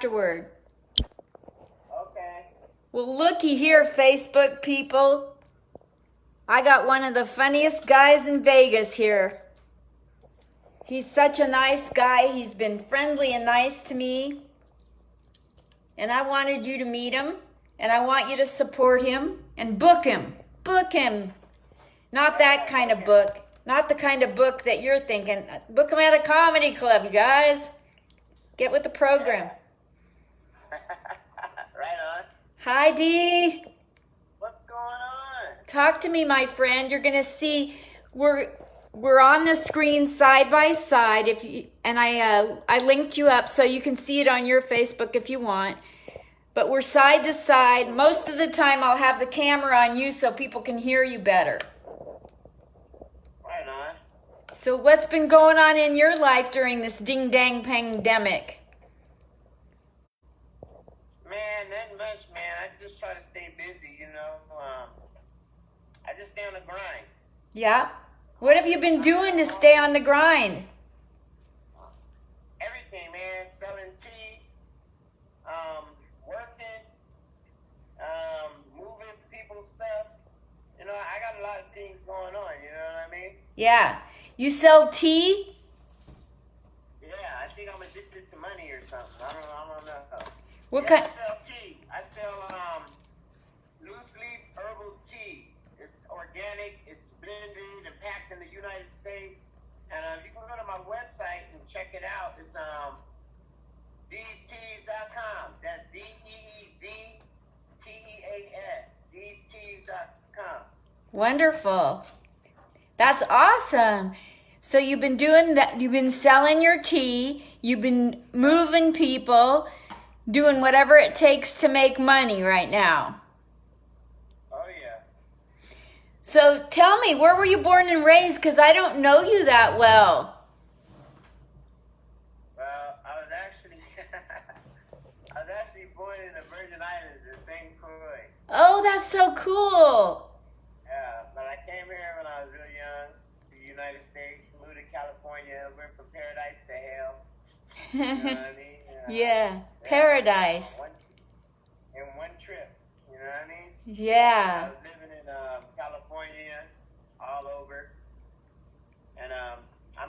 afterward. Okay. Well, looky here, Facebook people. I got one of the funniest guys in Vegas here. He's such a nice guy. He's been friendly and nice to me. And I wanted you to meet him. And I want you to support him and book him. Book him. Not that kind of book. Not the kind of book that you're thinking. Book him at a comedy club, you guys. Get with the program. Right on. Hi, Dee. What's going on? Talk to me, my friend. You're gonna see we're on the screen side by side. I linked you up so you can see it on your Facebook if you want. But we're side to side. Most of the time, I'll have the camera on you so people can hear you better. Right on. So what's been going on in your life during this ding-dang pandemic? Man, nothing much, man. I just try to stay busy, you know. I just stay on the grind. Yeah? What have you been doing to stay on the grind? Everything, man. Selling tea, working, moving people's stuff. You know, I got a lot of things going on, you know what I mean? Yeah. You sell tea? Yeah, I think I'm addicted to money or something. I don't know. What Yeah, kind? I sell tea. I sell loose leaf herbal tea. It's organic. It's blended and packed in the United States. And you can go to my website and check it out. It's deesteas.com. That's DEEZTEAS. Deesteas.com. Wonderful. That's awesome. So you've been doing that. You've been selling your tea. You've been moving people, doing whatever it takes to make money right now. Oh, yeah. So tell me, where were you born and raised? Because I don't know you that well. Well, I was actually born in the Virgin Islands in St. Croix. Oh, that's so cool. Yeah, but I came here when I was real young to the United States, moved to California, went from paradise to hell. You know what I mean? Yeah, paradise. In one trip, you know what I mean? Yeah. I was living in California, all over. And I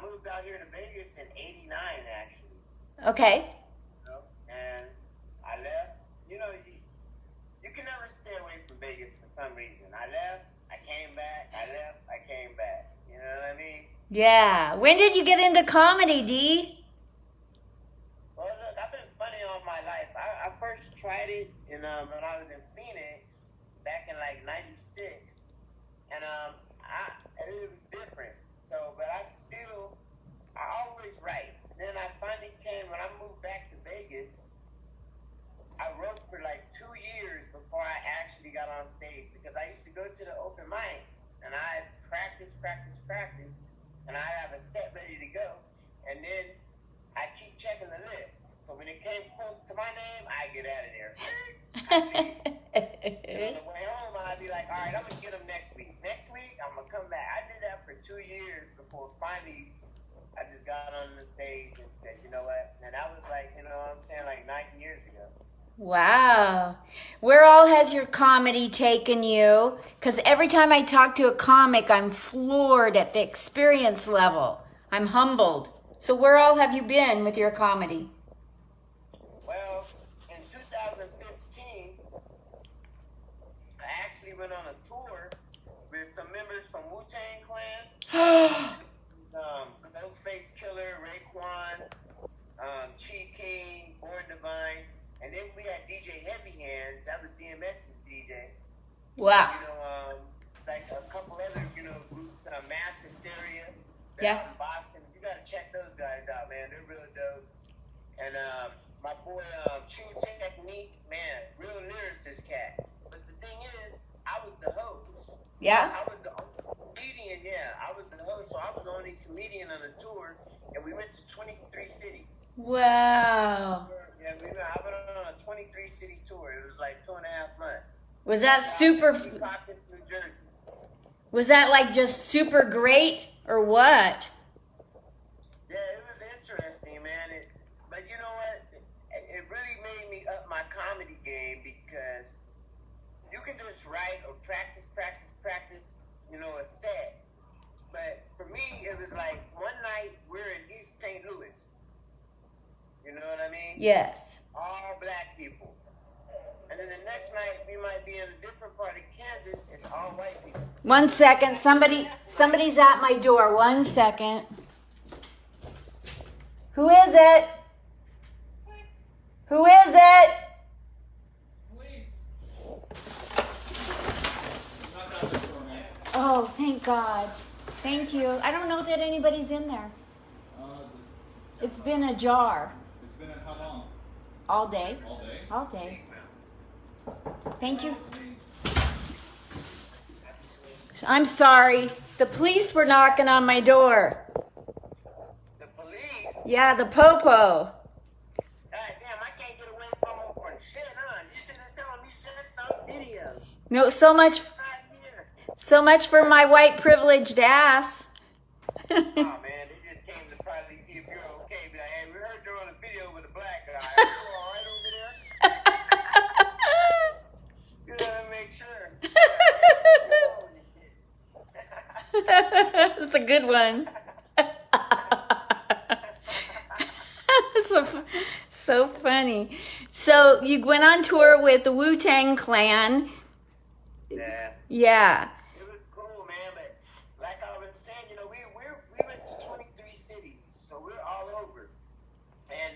moved out here to Vegas in '89, actually. Okay. You know? And I left. You know, you can never stay away from Vegas for some reason. I left, I came back, I left, I came back. You know what I mean? Yeah. When did you get into comedy, Dee? Well, look, I've been funny all my life. I first tried it when I was in Phoenix back in like '96, and it was different. So, but I always write. Then I finally when I moved back to Vegas, I wrote for like 2 years before I actually got on stage because I used to go to the open mics and I practice, and I have a set ready to go, and then I keep checking the list. So when it came close to my name, I get out of there. And on the way home, I'd be like, all right, I'm going to get them next week. Next week, I'm going to come back. I did that for 2 years before finally I just got on the stage and said, you know what? And that was like, you know what I'm saying, like 9 years ago. Wow. Where all has your comedy taken you? Because every time I talk to a comic, I'm floored at the experience level. I'm humbled. So where all have you been with your comedy? Well, in 2015, I actually went on a tour with some members from Wu-Tang Clan, Ghostface Killer, Raekwon, Chi King, Born Divine, and then we had DJ Heavy Hands. That was DMX's DJ. Wow. You know, like a couple other, you know, groups, Mass Hysteria. Yeah. Out in Boston. You gotta check those guys out, man. They're real dope. And my boy True Technique, man, real lyricist cat. But the thing is, I was the host. Yeah. I was the comedian, yeah. I was the host, so I was the only comedian on the tour, and we went to 23 cities. Wow. Yeah, I went on a 23-city tour. It was like 2.5 months. Was that super? Caucus, New Jersey. Was that like just super great or what? Yeah, it was interesting, man. But you know what? It really made practice, a set. But for me, it was like one night we're in East St. Louis. You know what I mean? Yes. All black people. And then the next night we might be in a different part of Kansas. It's all white people. 1 second. Somebody's at my door. 1 second. Who is it? Who is it? Oh, thank God. Thank you. I don't know that anybody's in there. It's been ajar. It's been how long? All day. All day? All day. Thank you. I'm sorry. The police were knocking on my door. The police? Yeah, the popo. God damn, I can't get away from them for shit, huh? You should have told me shit on video. No, so much for my white privileged ass. Oh man, they just came to probably see if you're okay. Be like, hey, we heard you're on a video with a black guy. Are you all right over there? You gotta make sure. That's a good one. So funny. So you went on tour with the Wu-Tang Clan. Yeah. Yeah. It was cool, man. But like I was saying, we went to 23 cities, so we're all over. And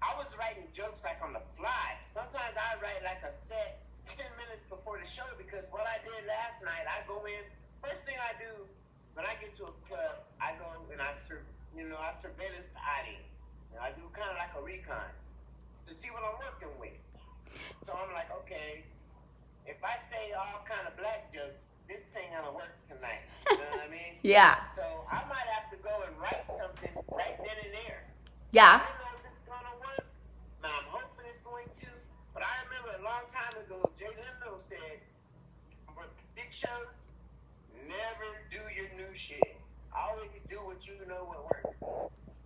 I was writing jokes like on the fly. Sometimes I write like a set 10 minutes before the show because what I did last night, I go in. First thing I do when I get to a club, I go and I surveillance the audience. I do kind of like a recon to see what I'm working with. So I'm like, okay, if I say all kind of black jokes, this ain't gonna work tonight. You know what I mean? Yeah. So I might have to go and write something right then and there. Yeah. I don't know if it's gonna work, but I'm hoping it's going to. But I remember a long time ago, Jay Leno said, for big shows, never do your new shit. Always do what you know what works.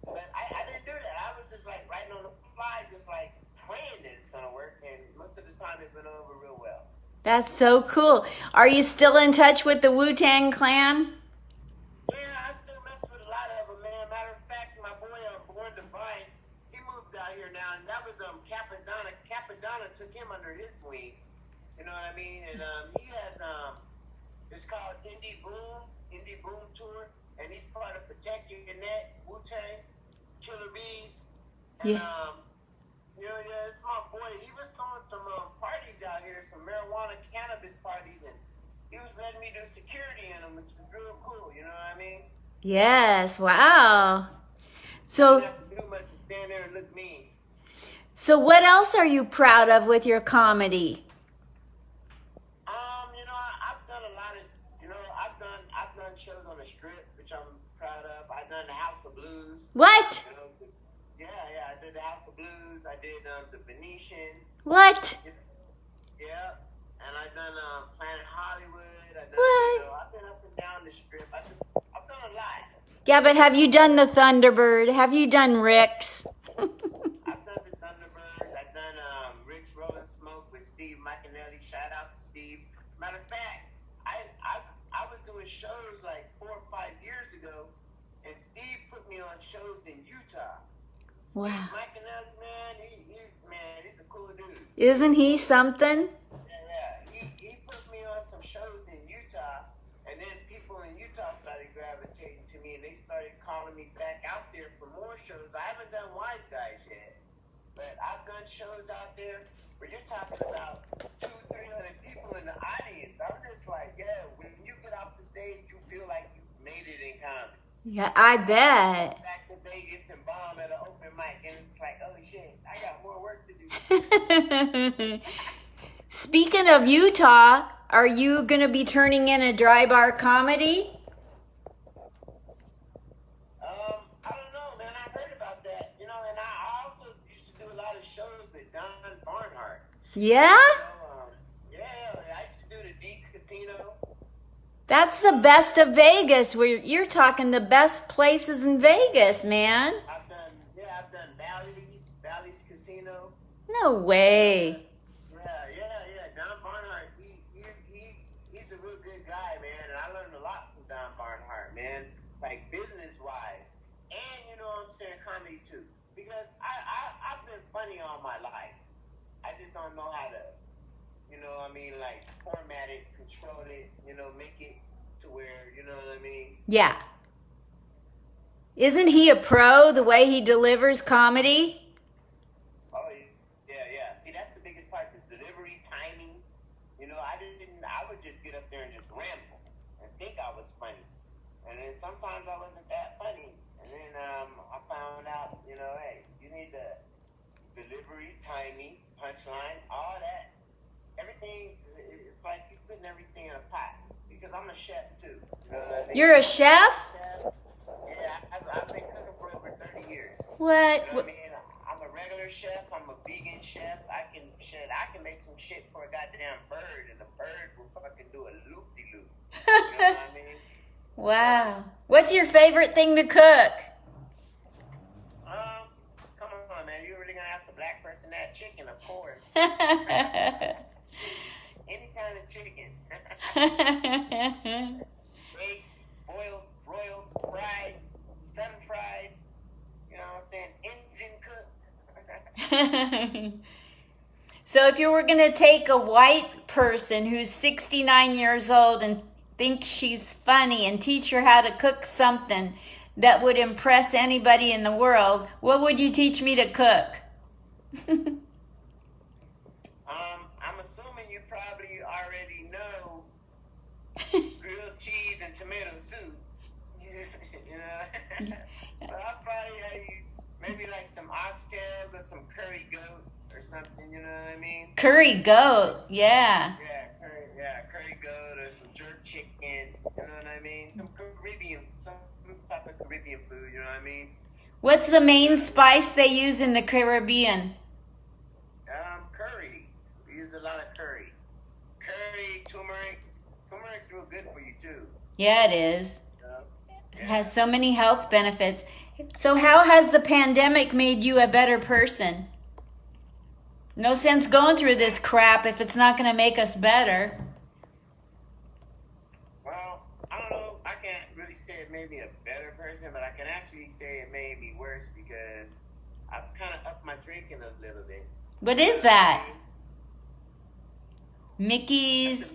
But I didn't do that. I was just like writing on the fly, just like praying that it's gonna work. And most of the time, it went over real well. That's so cool. Are you still in touch with the Wu-Tang Clan? Yeah, I still mess with a lot of them, man. Matter of fact, my boy Born Divine, he moved out here now, and that was Capadonna. Capadonna took him under his wing. You know what I mean? And he has it's called Indie Boom Tour, and he's part of Protect Your Net, Wu-Tang, Killer Bees, and Yeah. It's my boy. He was throwing some parties out here, some marijuana cannabis parties, and he was letting me do security in them, which was real cool. You know what I mean? Yes. Wow. So, You don't have to do much to stand there and look mean. so what else are you proud of with your comedy? I've done a lot of, I've done shows on the Strip, which I'm proud of. I've done the House of Blues. What? Yeah, I did the House of Blues. I did the Venetian. What? Yeah, and I've done Planet Hollywood. What? I've been up and down the Strip. I've done a lot. Yeah, but have you done the Thunderbird? Have you done Rick's? I've done the Thunderbirds. I've done Rick's Rolling Smoke with Steve McAnally. Shout out to Steve. Matter of fact, I was doing shows like 4 or 5 years ago, and Steve put me on shows in Utah. Wow. Steve McAnally, man, he's a cool dude. Isn't he something? Yeah. He put me on some shows in Utah, and then people in Utah started gravitating to me, and they started calling me back out there for more shows. I haven't done Wise Guys yet, but I've done shows out there where you're talking about 200-300 people in the audience. I'm just like, yeah, when you get off the stage, you feel like you made it in comedy. Yeah, I bet. Back to Vegas and bomb at an open mic, and it's like, oh shit, I got more work to do. Speaking of Utah, are you going to be turning in a dry bar comedy? I don't know, man. I heard about that, and I also used to do a lot of shows with Don Barnhart. Yeah? I used to do the D Casino. That's the best of Vegas. You're talking the best places in Vegas, man. I've done Bally's Casino. No way. Yeah. Don Barnhart, he he's a real good guy, man, and I learned a lot from Don Barnhart, man, like business-wise, and you know what I'm saying, comedy too, because I've been funny all my life. I just don't know how to, you know what I mean, like format it, control it, you know, make it to where, you know what I mean? Yeah. Isn't he a pro, the way he delivers comedy? Oh, yeah. See, that's the biggest part, the delivery, timing. You know, I would just get up there and just ramble and think I was funny. And then sometimes I wasn't that funny. And then I found out, you know, hey, you need the delivery, timing, punchline, all that. Everything, it's like you're putting everything in a pot. Because I'm a chef, too. You know what I mean? You're a chef? Yeah, I've been cooking for over 30 years. What? You know what I mean? I'm a regular chef. I'm a vegan chef. I can make some shit for a goddamn bird, and the bird will fucking do a loop-de-loop. You know what I mean? Wow. What's your favorite thing to cook? Come on, man. You're really gonna ask a black person that? Chicken, of course. Any kind of chicken. Baked, boiled, broiled, fried, sun-fried, you know what I'm saying, engine cooked. So if you were going to take a white person who's 69 years old and thinks she's funny and teach her how to cook something that would impress anybody in the world, what would you teach me to cook? I'm assuming you probably already know grilled cheese and tomato soup. You know? So I'll probably have you maybe like some oxtails or some curry goat or something, you know what I mean? Curry goat, yeah. Curry goat or some jerk chicken, you know what I mean? Some type of Caribbean food, you know what I mean? What's the main spice they use in the Caribbean? Curry. We used a lot of curry. Curry, turmeric. Turmeric's real good for you too. Yeah, it is. Yeah. It has so many health benefits. So how has the pandemic made you a better person? No sense going through this crap if it's not going to make us better. Well, I don't know. I can't really say it made me a better person, but I can actually say it made me worse because I've kind of upped my drinking a little bit. What is that? Mickey's?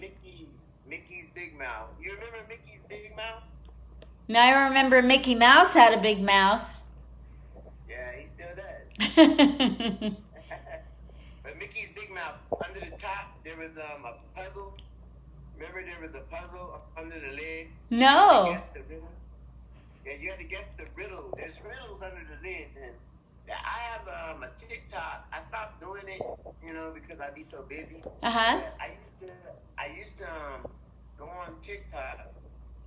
Mickey's Big Mouth. You remember Mickey's Big Mouth? No, I remember Mickey Mouse had a big mouth. Yeah, he still does. But Mickey's Big Mouth, under the top, there was a puzzle. Remember there was a puzzle under the lid? No. You had to guess the riddle. Yeah, you had to guess the riddle. There's riddles under the lid. And I have a TikTok. I stopped doing it, you know, because I'd be so busy. Uh-huh. I used to go on TikTok,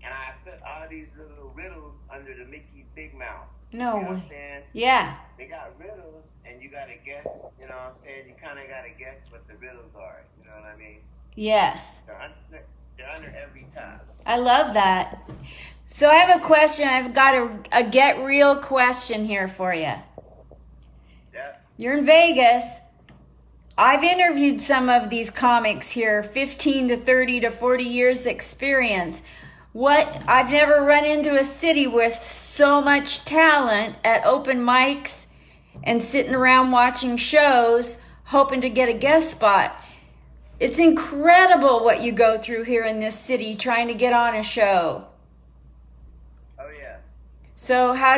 and I put all these little riddles under the Mickey's Big Mouth. No You know what way. I'm saying? Yeah. They got riddles, and you got to guess, you know what I'm saying? You kind of got to guess what the riddles are, you know what I mean? Yes. They're under every time. I love that. So I have a question. I've got a get real question here for you. Yeah. You're in Vegas. I've interviewed some of these comics here, 15 to 30 to 40 years experience. I've never run into a city with so much talent at open mics and sitting around watching shows, hoping to get a guest spot. It's incredible what you go through here in this city trying to get on a show. Oh, yeah. So how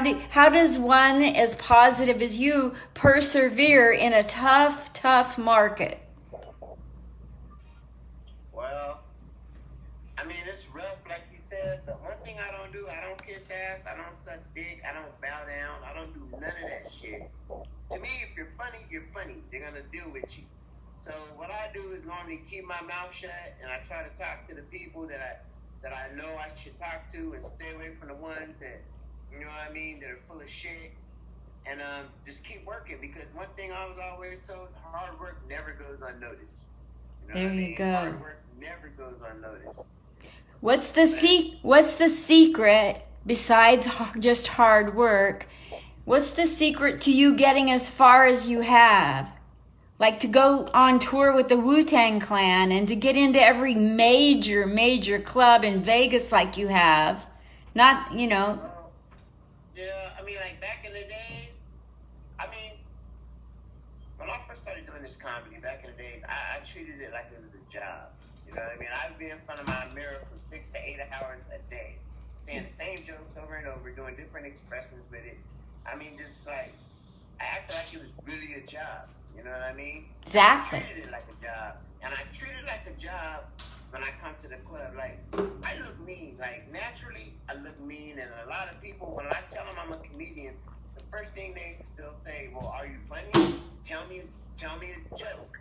does one as positive as you persevere in a tough market? Well, I mean, it's rough, like you said, but one thing I don't do, I don't kiss ass, I don't suck dick, I don't bow down, I don't do none of that shit. To me, if you're funny, you're funny. They're going to deal with you. So what I do is normally keep my mouth shut, and I try to talk to the people that I know I should talk to and stay away from the ones that, you know what I mean, that are full of shit. And just keep working, because one thing I was always told, hard work never goes unnoticed. You know There what I you mean? go. Hard work never goes unnoticed. What's the secret besides just hard work? What's the secret to you getting as far as you have? like to go on tour with the Wu-Tang Clan and to get into every major club in Vegas like you have. Not, you know. Yeah, I mean, like back in the days, I mean, when I first started doing this comedy back in the days, I treated it like it was a job. You know what I mean? I'd be in front of my mirror for 6 to 8 hours a day, saying the same jokes over and over, doing different expressions with it. I mean, just like, I acted like it was really a job. You know what I mean? Exactly. I treated it like a job. And I treat it like a job when I come to the club. Like, I look mean. Like, naturally, I look mean. And a lot of people, when I tell them I'm a comedian, the first thing they'll say, well, are you funny? Tell me a joke.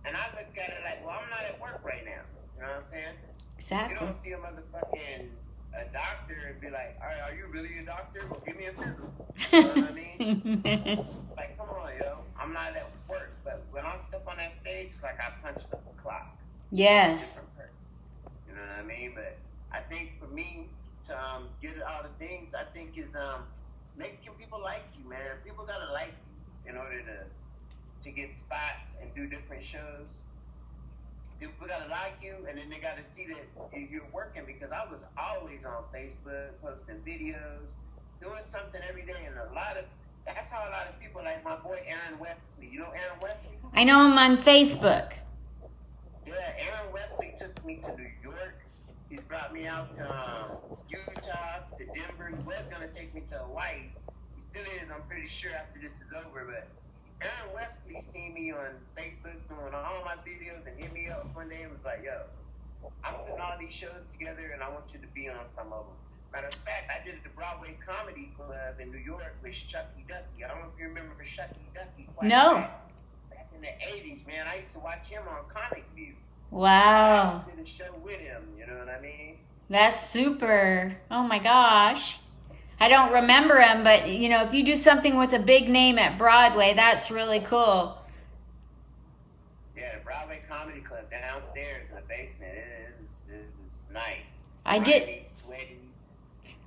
And I look at it like, well, I'm not at work right now. You know what I'm saying? Exactly. You don't see a motherfucking a doctor and be like, all right, are you really a doctor? Well, give me a physical. You know what I mean? Like, come on, yo. I'm not at work. But when I step on that stage, it's like I punched up a clock. Yes. You know what I mean? But I think for me to get all the things, I think is making people like you, man. People gotta like you in order to get spots and do different shows. People gotta like you, and then they gotta see that you're working, because I was always on Facebook, posting videos, doing something every day, and that's how a lot of people, like my boy Aaron Wesley. You know Aaron Wesley? I know him on Facebook. Yeah, Aaron Wesley took me to New York. He's brought me out to Utah, to Denver. He was gonna take me to Hawaii. He still is, I'm pretty sure, after this is over, but Aaron Wesley seen me on Facebook doing all my videos and hit me up one day and was like, yo, I'm putting all these shows together and I want you to be on some of them. Matter of fact, I did it at the Broadway Comedy Club in New York with Shucky Ducky. I don't know if you remember Shucky Ducky. No. Back in the 80s, man, I used to watch him on Comic View. Wow. I did a show with him, you know what I mean? That's super. Oh my gosh. I don't remember him, but you know, if you do something with a big name at Broadway, that's really cool. Yeah, the Broadway Comedy Club downstairs in the basement. It was nice. I did. Sweaty.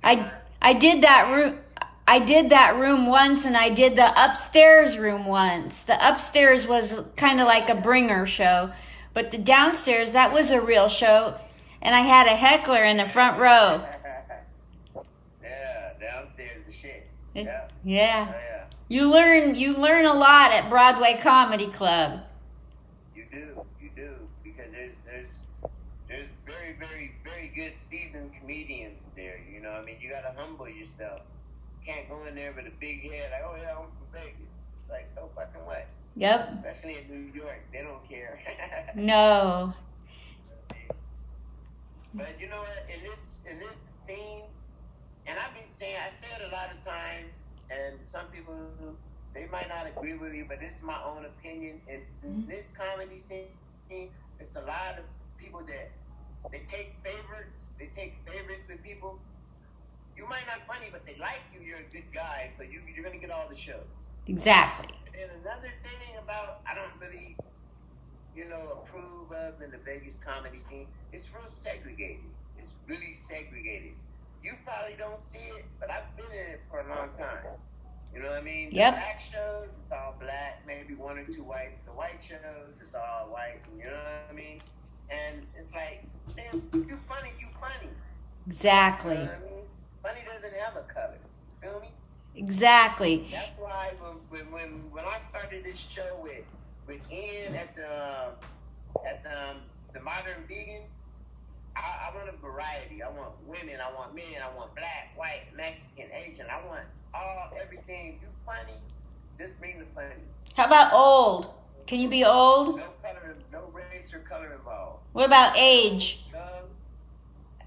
I did that room. I did that room once, and I did the upstairs room once. The upstairs was kind of like a bringer show, but the downstairs, that was a real show, and I had a heckler in the front row. Yeah, downstairs the shit. Yeah. Yeah. Oh, yeah. You learn a lot at Broadway Comedy Club. You do, because there's very, very, very good seasoned comedians there. You know, I mean, you gotta humble yourself. You can't go in there with a big head like, oh yeah, I'm from Vegas. Like, so fucking what? Yep. Especially in New York, they don't care. No. But you know what? In this scene, and I say it a lot of times, and some people, they might not agree with me, but this is my own opinion. In this comedy scene, it's a lot of people that they take favorites with people. You might not funny, but they like you. You're a good guy, so you're gonna get all the shows. Exactly. And another thing about I don't really, approve of in the Vegas comedy scene, it's real segregated. It's really segregated. You probably don't see it, but I've been in it for a long time. You know what I mean? Yep. The black shows, it's all black, maybe one or two whites. The white shows, it's all white. You know what I mean? And it's like, damn, you funny. Exactly. You know what I mean? Funny doesn't have a color. You feel me? Exactly. That's why when I started this show with Ian at the Modern Vegan, I want a variety. I want women, I want men, I want black, white, Mexican, Asian. I want everything. You funny, just bring the funny. How about old? Can you be old? No color, no race or color involved. What about age?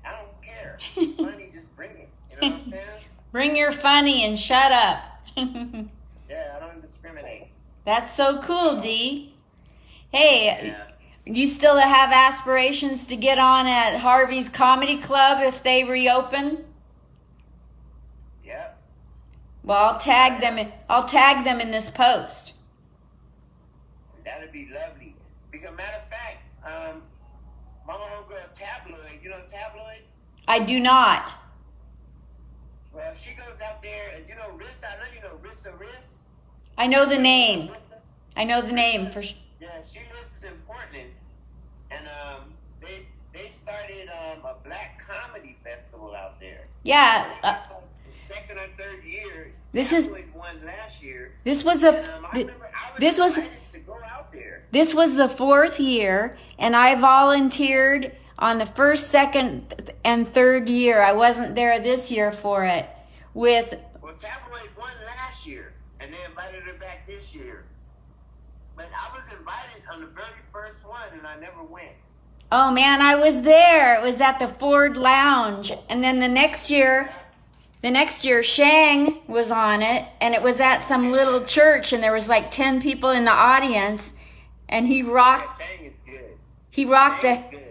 I don't care. Funny, just bring it. You know what I'm saying? Bring your funny and shut up. Yeah, I don't discriminate. That's so cool, Dee. Hey, Yeah. you still have aspirations to get on at Harvey's Comedy Club if they reopen? Yep. Well, I'll tag them in this post. That'd be lovely. Because matter of fact, my homegirl Tabloid, you know Tabloid? I do not. Well, she goes out there, and Riss, I know you know Rissa Riss. I know the name. I know the name for sure. Yeah, she lives in Portland, and they started a black comedy festival out there. Yeah. It's like the second or third year. This is one last year. This was I remember I was invited to go out there. This was the 4th year, and I volunteered on the 1st, 2nd, and 3rd year. I wasn't there this year for it. Well, Tabloid won last year, and they invited her back this year. But I was invited on the very first one, and I never went. Oh man, I was there. It was at the Ford Lounge, and then the next year, Shang was on it, and it was at some little church, and there was like 10 people in the audience, and he rocked. Shang is good. He rocked Shang is good.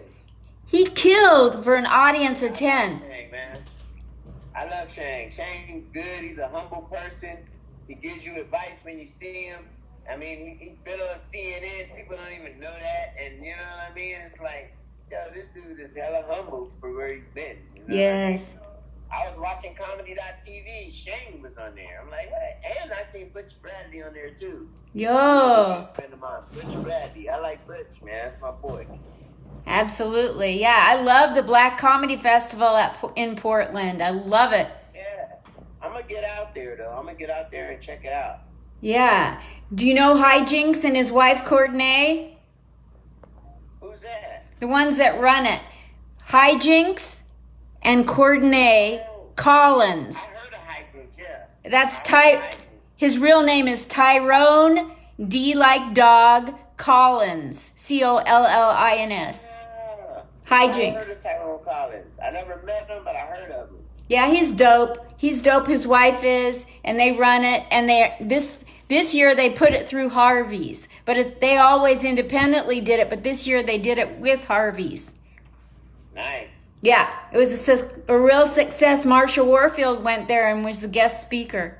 He killed for an audience of 10. Shang, man. I love Shang. Shang's good. He's a humble person. He gives you advice when you see him. I mean, he's been on CNN. People don't even know that. And you know what I mean? It's like, yo, this dude is hella humble for where he's been. You know Yes. what I mean? I was watching comedy.tv. Shane was on there. I'm like, what? And I seen Butch Bradley on there, too. Yo. Friend of mine, Butch Bradley. I like Butch, man. That's my boy. Absolutely. Yeah, I love the Black Comedy Festival in Portland. I love it. Yeah. I'm going to get out there, though. I'm going to get out there and check it out. Yeah. Do you know Hijinks and his wife, Courtney? Who's that? The ones that run it. Hijinks and Courtney Collins. I heard of Hijinks, yeah. That's his real name is Tyrone D like dog Collins. Collins. I heard Hijinks. of Tyrone Collins. I never met him, but I heard of him. Yeah, he's dope. He's dope. His wife is, and they run it. And this year they put it through Harvey's, but they always independently did it. But this year they did it with Harvey's. Nice. Yeah, it was a real success. Marsha Warfield went there and was the guest speaker.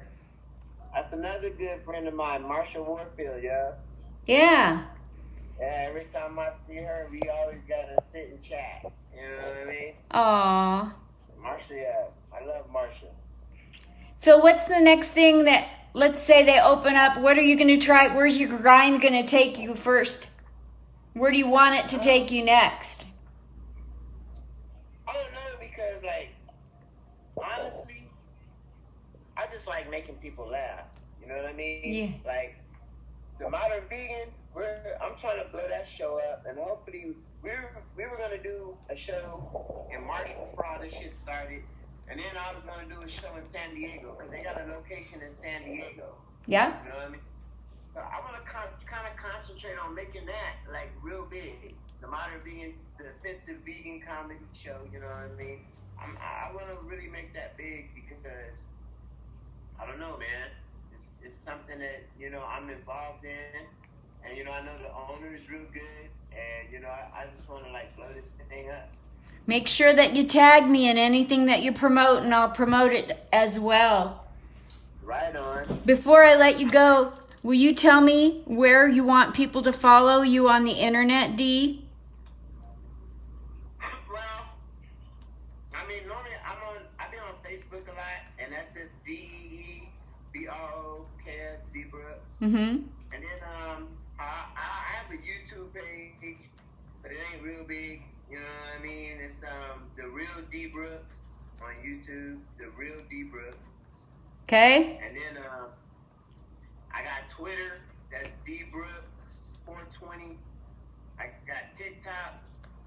That's another good friend of mine, Marsha Warfield, yeah. Yeah. Yeah, every time I see her, we always gotta sit and chat. You know what I mean? Aw. Marsha, yeah. I love Marsha. So what's the next thing that, let's say they open up, what are you going to try? Where's your grind going to take you first? Where do you want it to take you next? I don't know, because, like, honestly, I just like making people laugh. You know what I mean? Yeah. Like, the Modern Vegan, I'm trying to blow that show up, and hopefully we were gonna do a show in March before all this shit started, and then I was gonna do a show in San Diego because they got a location in San Diego. Yeah. You know what I mean? So I want to kind of concentrate on making that like real big. The Modern Vegan, the offensive vegan comedy show. You know what I mean? I want to really make that big because I don't know, man. It's something that I'm involved in. And, I know the owner is real good. And, I just want to, like, blow this thing up. Make sure that you tag me in anything that you promote, and I'll promote it as well. Right on. Before I let you go, will you tell me where you want people to follow you on the internet, Dee? Well, I mean, normally I be on Facebook a lot, and that's just Dee Brooks, Dee Brooks. Mm-hmm. And then I have a YouTube page, but it ain't real big. You know what I mean? It's the Real Dee Brooks on YouTube. The Real Dee Brooks. Okay. And then I got Twitter. That's Dee Brooks 420. I got TikTok.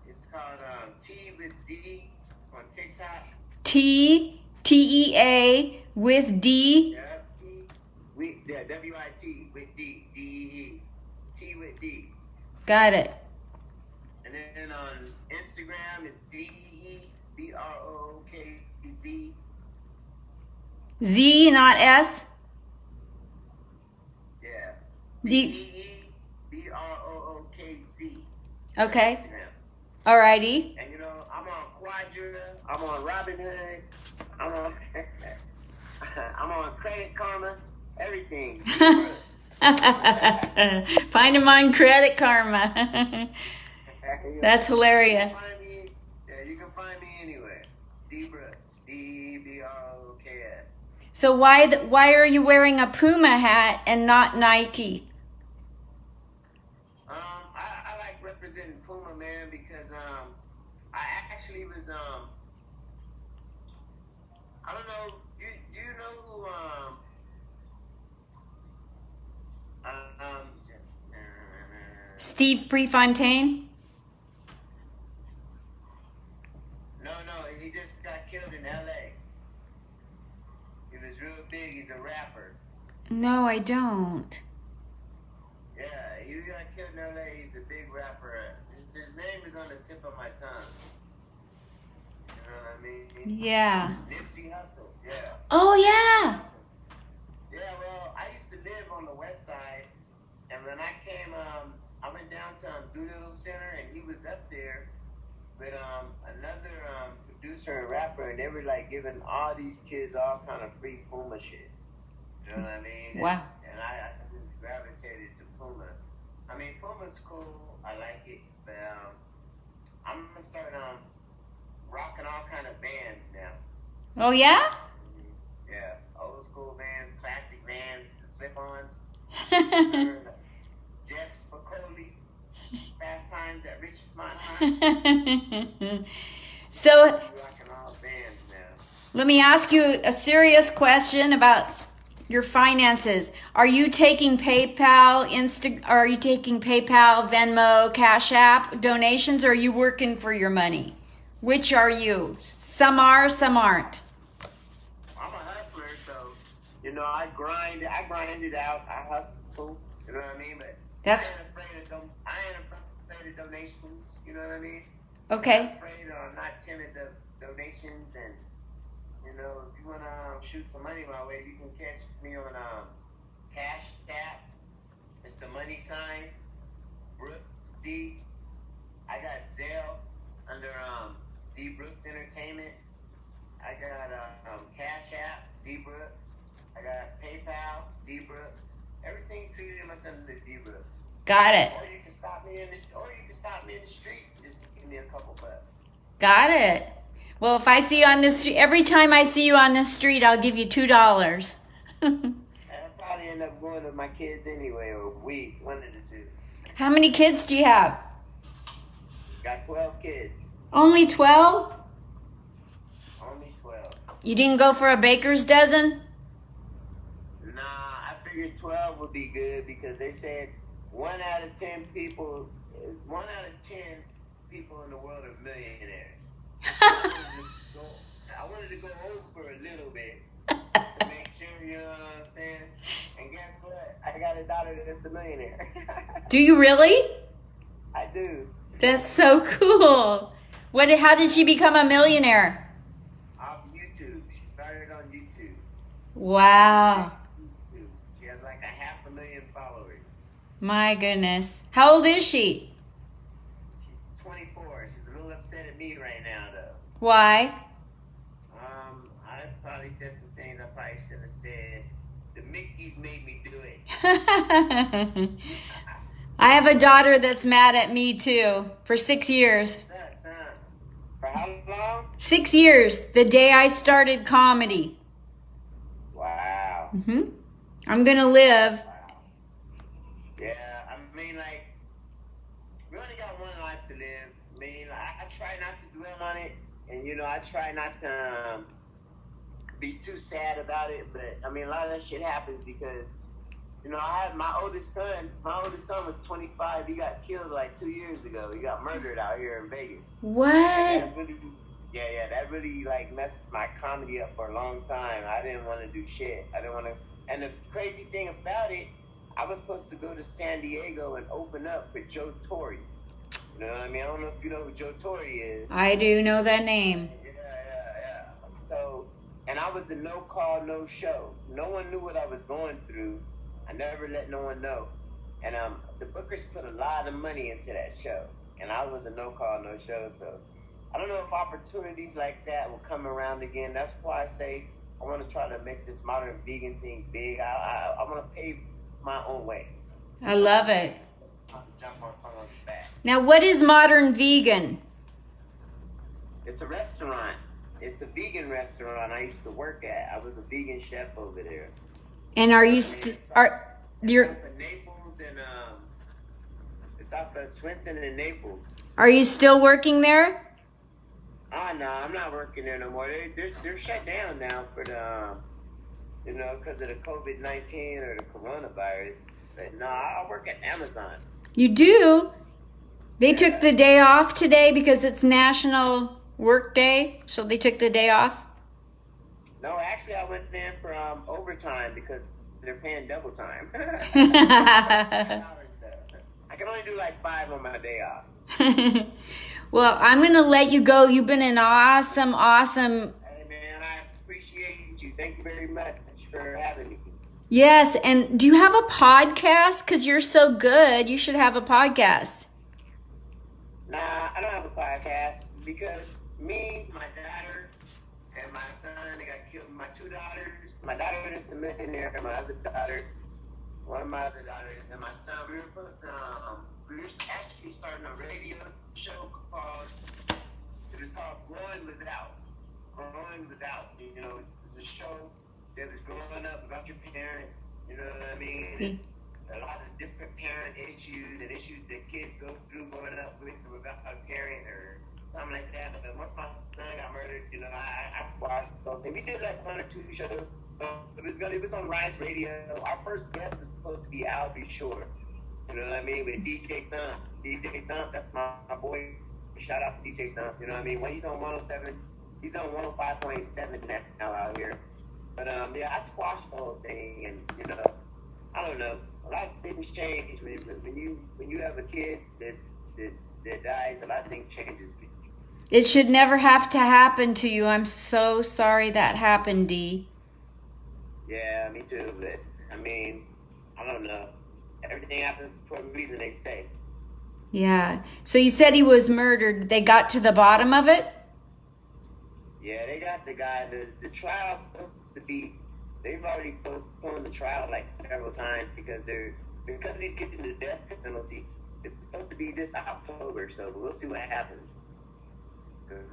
It's called Tea with D on TikTok. TEA with D. Yeah, WIT with D. DEE. Tea with D. Got it. And then on Instagram, it's DEEBROOKZ. Z, not S? Yeah. DEEBROOKZ. Okay. Instagram. Alrighty. And I'm on Quadra. I'm on Robinhood. I'm on I'm on Credit Karma. Everything. Find him on Credit Karma. That's hilarious. You can find me anywhere. Dee Brooks. DEBROOKS. So why are you wearing a Puma hat and not Nike? representing Puma, man, because I actually was I don't know. You know who Steve Prefontaine? No, he just got killed in L.A. He was real big. He's a rapper. No, I don't. Yeah, he got killed in L.A. He's a big rapper. His name is on the tip of my tongue. You know what I mean? Yeah. Nipsey Hussle. Yeah. Oh, yeah. Yeah, well, I used to live on the west side, and when I came, I went down to Doolittle Center, and he was up there with another producer and rapper, and they were like giving all these kids all kind of free Puma shit. You know what I mean? Wow. And I just gravitated to Puma. I mean, Puma's cool. I like it, but I'm gonna start rocking all kind of bands now. Oh, yeah? Yeah, old school bands, classic bands, the slip-ons. Jeff Spicoli, Fast Times at Richmond High. So, Rocking all bands now. let me ask you a serious question about your finances. Are you taking PayPal, are you taking PayPal, Venmo, Cash App donations, or are you working for your money? Which are you? Some are, some aren't. I'm a hustler, so I grind it out. I hustle. You know what I mean? But That's I ain't afraid of donations. You know what I mean? okay. I'm not afraid or I'm not timid of donations, and if you wanna shoot some money my way, you can catch me on Cash App. It's the money sign. Brooks D. I got Zelle under Dee Brooks Entertainment. I got Cash App, Dee Brooks. I got PayPal, Dee Brooks. Everything's pretty much under Dee Brooks. Got it. Or you can stop me in the street. And just give me a couple bucks. Got it. Well, if I see you on this street, every time I see you on the street, I'll give you $2. And I'll probably end up going with my kids anyway, or one of the two. How many kids do you have? Got 12 kids. Only 12? Only 12. You didn't go for a baker's dozen? Nah, I figured 12 would be good because they said 1 out of 10 people in the world are millionaires. I wanted to go over a little bit to make sure, you know what I'm saying? And guess what? I got a daughter that's a millionaire. Do you really? I do. That's so cool. How did she become a millionaire? Off YouTube. She started on YouTube. Wow. She has like 500,000 followers. My goodness. How old is she? She's 24. She's a little upset at me right now, though. Why? I probably said some things I probably shouldn't have said. The Mickeys made me do it. I have a daughter that's mad at me too for 6 years. For how long? 6 years, the day I started comedy. Wow. I'm going to live. Wow. Yeah, I mean, like, we only got one life to live. I mean, I try not to dwell on it. And, I try not to be too sad about it. But, I mean, a lot of that shit happens because, I had my oldest son. My oldest son was 25. He got killed like 2 years ago. He got murdered out here in Vegas. What? That really like messed my comedy up for a long time. I didn't want to do shit. I didn't want to. And the crazy thing about it, I was supposed to go to San Diego and open up for Joe Torre. You know what I mean? I don't know if you know who Joe Torre is. I do know that name. Yeah. So, and I was a no call, no show. No one knew what I was going through. I never let no one know. And the bookers put a lot of money into that show. And I was a no call, no show. So I don't know if opportunities like that will come around again. That's why I say I want to try to make this modern vegan thing big. I want to pave my own way. I love it. Not to jump on someone's back. Now, what is modern vegan? It's a restaurant. It's a vegan restaurant I used to work at. I was a vegan chef over there. And are you It's you're up in Naples, and it's It's off of Swinton and Naples. Are you still working there? Oh, no, I'm not working there no more. They're shut down now for the, because of the COVID-19 or the coronavirus. But no, I work at Amazon. You do? They took the day off today because it's National Work Day, so they took the day off? No, actually, I went there for overtime because they're paying double time. I can only do like 5 on my day off. Well, I'm going to let you go. You've been an awesome. Hey, man, I appreciate you. Thank you very much for having me. Yes, and do you have a podcast? Because you're so good. You should have a podcast. Nah, I don't have a podcast because me, my daughter, and my son, they got killed. My 2 daughters. My daughter is a millionaire, and my other daughter, one of my other daughters, and my son, we were supposed to, we were actually starting a radio show it was called Growing Without. Growing Without. It's a show that was growing up about your parents, you know what I mean? A lot of different parent issues and issues that kids go through growing up with or without a parent or something like that. But once my son got murdered, I squashed something. We did like 1 or 2 shows. It was on Rise Radio. Our first guest was supposed to be Albie Shore. You know what I mean? With DJ Thump. DJ Thump, that's my boy. Shout out to DJ Thump. You know what I mean? When he's on 107, he's on 105.7 now out here. But I squashed the whole thing, and I don't know. A lot of things change when you have a kid that dies. A lot of things changes. It should never have to happen to you. I'm so sorry that happened, Dee. Yeah, me too. But I don't know. Everything happens for a reason, they say. Yeah. So you said he was murdered. They got to the bottom of it? Yeah, they got the guy. The trial's supposed to be. They've already postponed the trial like several times because he's getting the death penalty. It's supposed to be this October, so we'll see what happens.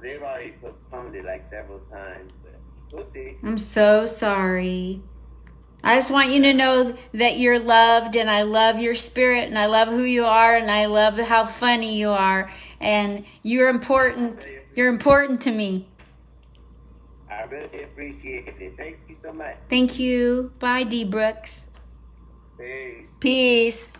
They've already postponed it like several times, but we'll see. I'm so sorry. I just want you to know that you're loved, and I love your spirit, and I love who you are, and I love how funny you are, and you're important. You're important to me. I really appreciate it. Thank you so much. Thank you. Bye, Dee Brooks. Peace. Peace.